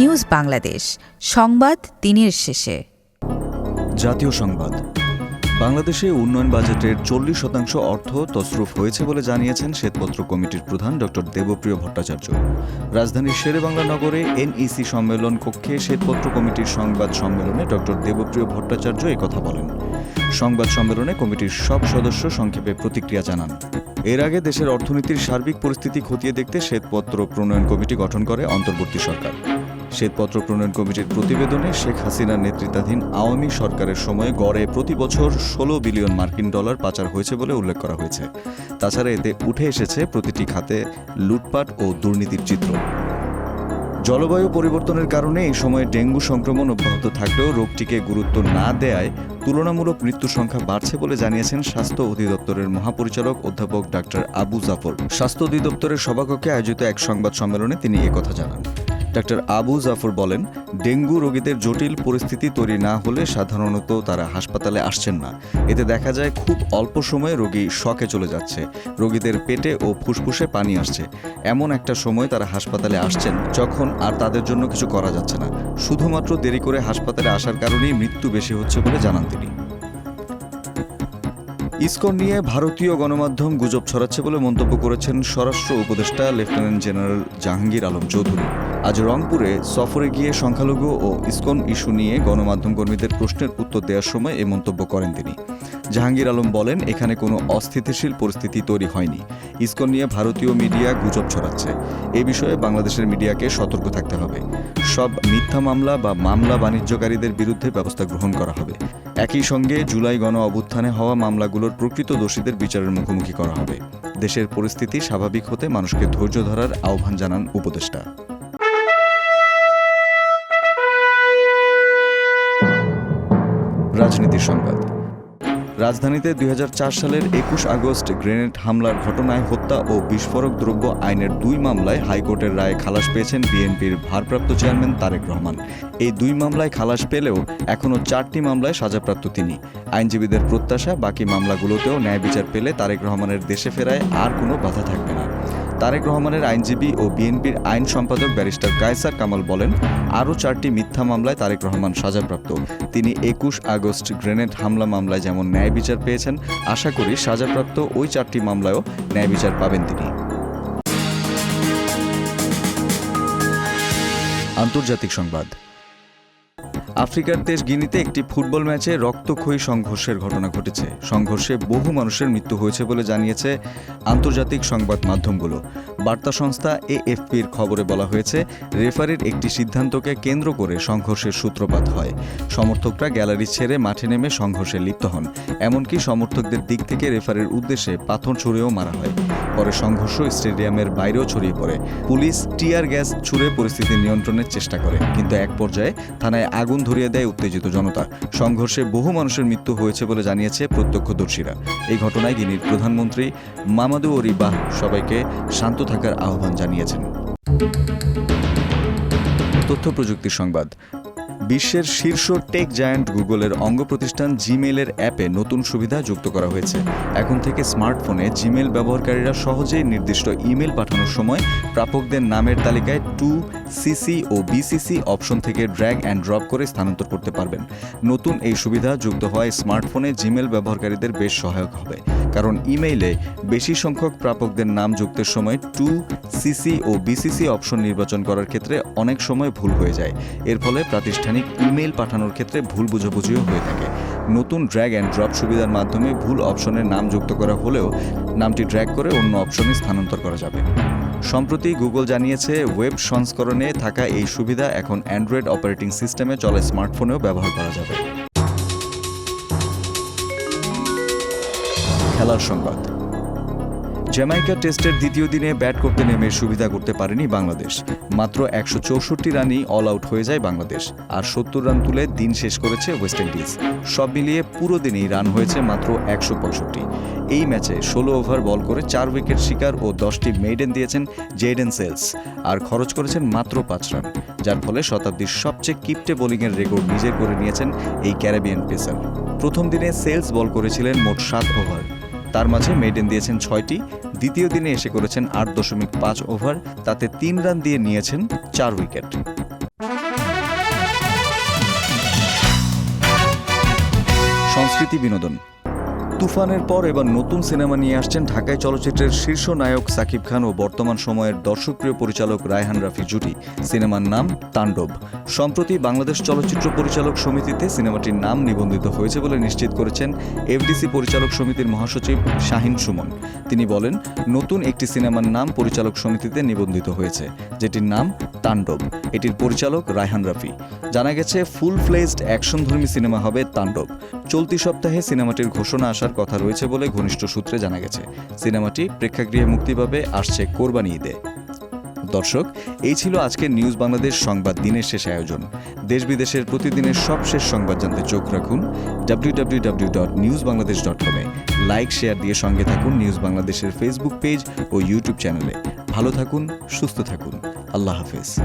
News Bangladesh, সংবাদ দিনের শেষে। জাতীয় সংবাদ। বাংলাদেশে উন্নয়ন বাজেটের 40% অর্থ তছরুফ হয়েছে বলে জানিয়েছেন শ্বেতপত্র কমিটির প্রধান ড দেবপ্রিয় ভট্টাচার্য। রাজধানীর শেরেবাংলা নগরে এনইসি সম্মেলন কক্ষে শ্বেতপত্র কমিটির সংবাদ সম্মেলনে ড দেবপ্রিয় ভট্টাচার্য একথা বলেন। সংবাদ সম্মেলনে কমিটির সব সদস্য সংক্ষেপে প্রতিক্রিয়া জানান। এর আগে দেশের অর্থনীতির সার্বিক পরিস্থিতি খতিয়ে দেখতে শ্বেতপত্র প্রণয়ন কমিটি গঠন করে অন্তর্বর্তী সরকার। শ্বেতপত্র প্রণয়ন কমিটির প্রতিবেদনে শেখ হাসিনার নেতৃত্বাধীন আওয়ামী সরকারের সময়ে গড়ে প্রতি বছর 16 বিলিয়ন মার্কিন ডলার পাচার হয়েছে বলে উল্লেখ করা হয়েছে। তাছাড়া এতে উঠে এসেছে প্রতিটি খাতে লুটপাট ও দুর্নীতির চিত্র। জলবায়ু পরিবর্তনের কারণে এই সময়ে ডেঙ্গু সংক্রমণ অব্যাহত থাকলেও রোগটিকে গুরুত্ব না দেয়ায় তুলনামূলক মৃত্যুর সংখ্যা বাড়ছে বলে জানিয়েছেন স্বাস্থ্য অধিদপ্তরের মহাপরিচালক অধ্যাপক ডাক্তার আবু জাফর। স্বাস্থ্য অধিদপ্তরের সভাকক্ষে আয়োজিত এক সংবাদ সম্মেলনে তিনি একথা জানান। ডাক্তার আবু জাফর বলেন, ডেঙ্গু রোগীদের জটিল পরিস্থিতি তৈরি না হলে সাধারণত তারা হাসপাতালে আসছেন না। এতে দেখা যায় খুব অল্প সময়ে রোগী শকে চলে যাচ্ছে, রোগীদের পেটে ও ফুসফুসে পানি আসছে। এমন একটা সময় তারা হাসপাতালে আসছেন যখন আর তাদের জন্য কিছু করা যাচ্ছে না। শুধুমাত্র দেরি করে হাসপাতালে আসার কারণেই মৃত্যু বেশি হচ্ছে বলে জানান তিনি। ইসকন নিয়ে ভারতীয় গণমাধ্যম গুজব ছড়াচ্ছে বলে মন্তব্য করেছেন স্বরাষ্ট্র উপদেষ্টা লেফটেন্যান্ট জেনারেল জাহাঙ্গীর আলম চৌধুরী। আজ রংপুরে সফরে গিয়ে সংখ্যালঘু ও ইসকন ইস্যু নিয়ে গণমাধ্যম কর্মীদের প্রশ্নের উত্তর দেওয়ার সময় এ মন্তব্য করেন তিনি। জাহাঙ্গীর আলম বলেন, এখানে কোনো অস্থিতিশীল পরিস্থিতি তৈরি হয়নি। ইসকন নিয়ে ভারতীয় মিডিয়া গুজব ছড়াচ্ছে। এ বিষয়ে বাংলাদেশের মিডিয়াকে সতর্ক থাকতে হবে। সব মিথ্যা মামলা বা মামলা বাণিজ্যকারীদের বিরুদ্ধে ব্যবস্থা গ্রহণ করা হবে। একই সঙ্গে জুলাই গণ অভ্যুত্থানে হওয়া মামলাগুলোর প্রকৃত দোষীদের বিচারের মুখোমুখি করা হবে। দেশের পরিস্থিতি স্বাভাবিক হতে মানুষকে ধৈর্য ধরার আহ্বান জানান উপদেষ্টা। রাজনীতির সংবাদ। রাজধানীতে 2004 সালের 21 আগস্ট গ্রেনেড হামলার ঘটনায় হত্যা ও বিস্ফোরক দ্রব্য আইনের 2 মামলায় হাইকোর্টের রায়ে খালাস পেয়েছেন বিএনপির ভারপ্রাপ্ত চেয়ারম্যান তারেক রহমান। এই 2 মামলায় খালাস পেলেও এখনও 4টি মামলায় সাজাপ্রাপ্ত তিনি। আইনজীবীদের প্রত্যাশা, বাকি মামলাগুলোতেও ন্যায় বিচার পেলে তারেক রহমানের দেশে ফেরায় আর কোনো বাধা থাকবে না। তারেক রহমানের আইনজীবী ও বিএনপির আইন সম্পাদক ব্যারিস্টার কায়সার কামাল বলেন, আরও 4টি মিথ্যা মামলায় তারেক রহমান সাজাপ্রাপ্ত। তিনি 21 আগস্ট গ্রেনেড হামলা মামলায় যেমন ন্যায় বিচার পেয়েছেন, আশা করি সাজাপ্রাপ্ত ওই 4টি মামলায়ও ন্যায় বিচার পাবেন তিনি। আন্তর্জাতিক সংবাদ। আফ্রিকার দেশ গিনিতে একটি ফুটবল ম্যাচে রক্তক্ষয়ী সংঘর্ষের ঘটনা ঘটেছে। সংঘর্ষে বহু মানুষের মৃত্যু হয়েছে বলে জানিয়েছে আন্তর্জাতিক সংবাদ মাধ্যমগুলো। বার্তা সংস্থা এএফপির খবরে বলা হয়েছে, রেফারির একটি সিদ্ধান্তকে কেন্দ্র করে সংঘর্ষের সূত্রপাত হয়। সমর্থকরা গ্যালারি ছেড়ে মাঠে নেমে সংঘর্ষে লিপ্ত হন। এমনকি সমর্থকদের দিক থেকে রেফারির উদ্দেশ্যে পাথর ছুঁড়েও মারা হয়। পরে সংঘর্ষ স্টেডিয়ামের বাইরেও ছড়িয়ে পড়ে। পুলিশ টিয়ার গ্যাস ছুড়ে পরিস্থিতি নিয়ন্ত্রণের চেষ্টা করে, কিন্তু এক পর্যায়ে থানায় আগুন ধরিয়ে দেয় উত্তেজিত জনতা। সংঘর্ষে বহু মানুষের মৃত্যু হয়েছে বলে জানিয়েছে প্রত্যক্ষদর্শীরা। এই ঘটনায় গিনির প্রধানমন্ত্রী মামাদু ওরি বাহ সবাইকে শান্ত থাকার আহ্বান জানিয়েছেন। তথ্য প্রযুক্তির সংবাদ। বিশ্বের শীর্ষ টেক জায়ান্ট গুগলের অঙ্গ প্রতিষ্ঠান জিমেইলের অ্যাপে নতুন সুবিধা যুক্ত করা হয়েছে। এখন থেকে স্মার্টফোনে জিমেইল ব্যবহারকারীরা সহজেই নির্দিষ্ট ইমেল পাঠানোর সময় প্রাপকদের নামের তালিকায় 2CC ও BCC অপশন থেকে ড্র্যাগ অ্যান্ড ড্রপ করে স্থানান্তর করতে পারবেন। নতুন এই সুবিধা যুক্ত হওয়ায় স্মার্টফোনে জিমেইল ব্যবহারকারীদের বেশ সহায়ক হবে, কারণ ইমেইলে বেশি সংখ্যক প্রাপকদের নাম যুক্তের সময় 2CC ও BCC অপশন নির্বাচন করার ক্ষেত্রে অনেক সময় ভুল হয়ে যায়। এর ফলে প্রাতিষ্ঠানিক ইমেইল পাঠানোর ক্ষেত্রে ভুল বুঝাবুঝিও হয়ে থাকে। নতুন ড্র্যাগ অ্যান্ড ড্রপ সুবিধার মাধ্যমে ভুল অপশনের নাম যুক্ত করা হলেও নামটি ড্র্যাগ করে অন্য অপশনে স্থানান্তর করা যাবে। সম্প্রতি গুগল জানিয়েছে, ওয়েব সংস্করণে থাকা এই সুবিধা এখন অ্যান্ড্রয়েড অপারেটিং সিস্টেমে চলে স্মার্টফোনেও ব্যবহার করা যাবে। খেলার সংবাদ। জ্যামাইকা টেস্টের দ্বিতীয় দিনে ব্যাট করতে নেমে সুবিধা করতে পারেনি বাংলাদেশ। মাত্র 164 রানেই অল আউট হয়ে যায় বাংলাদেশ, আর 70 রান তুলে দিন শেষ করেছে ওয়েস্ট ইন্ডিজ। সব মিলিয়ে পুরো দিনেই রান হয়েছে মাত্র 165। এই ম্যাচে 16 ওভার বল করে 4 উইকেট শিকার ও 10টি মেইডেন দিয়েছেন জেডেন সেলস, আর খরচ করেছেন মাত্র 5 রান, যার ফলে শতাব্দীর সবচেয়ে কিপটে বোলিংয়ের রেকর্ড নিজের করে নিয়েছেন এই ক্যারিবিয়ান পেসার। প্রথম দিনে সেলস বল করেছিলেন মোট 7 ওভার, তার মাঝে মেইডেন দিয়েছেন 6টি। দ্বিতীয় দিনে এসে করেছেন 8.5 ওভার, তাতে 3 রান দিয়ে নিয়েছেন 4 উইকেট। স্মৃতি বিনোদন। তুফানের পর এবার নতুন সিনেমা নিয়ে আসছেন ঢাকায় চলচ্চিত্রের শীর্ষ নায়ক সাকিব খান ও বর্তমান সময়ের দর্শকপ্রিয় পরিচালক রায়হান রাফি জুটি। সিনেমার নাম তাণ্ডব। সম্প্রতি বাংলাদেশ চলচ্চিত্র পরিচালক সমিতিতে সিনেমাটির নাম নিবন্ধিত হয়েছে বলে নিশ্চিত করেছেন এফডিসি পরিচালক সমিতির মহাসচিব শাহিন সুমন। তিনি বলেন, নতুন একটি সিনেমার নাম পরিচালক সমিতিতে নিবন্ধিত হয়েছে, যেটির নাম তাণ্ডব। এটির পরিচালক রায়হান রাফি। জানা গেছে, ফুল ফ্লেজড অ্যাকশনধর্মী সিনেমা হবে তাণ্ডব। চলতি সপ্তাহে সিনেমাটির ঘোষণা আসার কথা রয়েছে বলে ঘনিষ্ঠ সূত্রে জানা গেছে। সিনেমাটি প্রেক্ষাগৃহে মুক্তি পাবে আসছে কোরবানি ঈদে। দর্শক, এই ছিল আজকের নিউজ বাংলাদেশ সংবাদ দিনের শেষ আয়োজন। দেশ বিদেশের প্রতিদিনের সবশেষ সংবাদ জানতে চোখ রাখুন www.newsbangladesh.com এ। লাইক শেয়ার দিয়ে সঙ্গে থাকুন নিউজ বাংলাদেশের ফেসবুক পেজ ও ইউটিউব চ্যানেলে। ভালো থাকুন, সুস্থ থাকুন। আল্লাহ হাফেজ।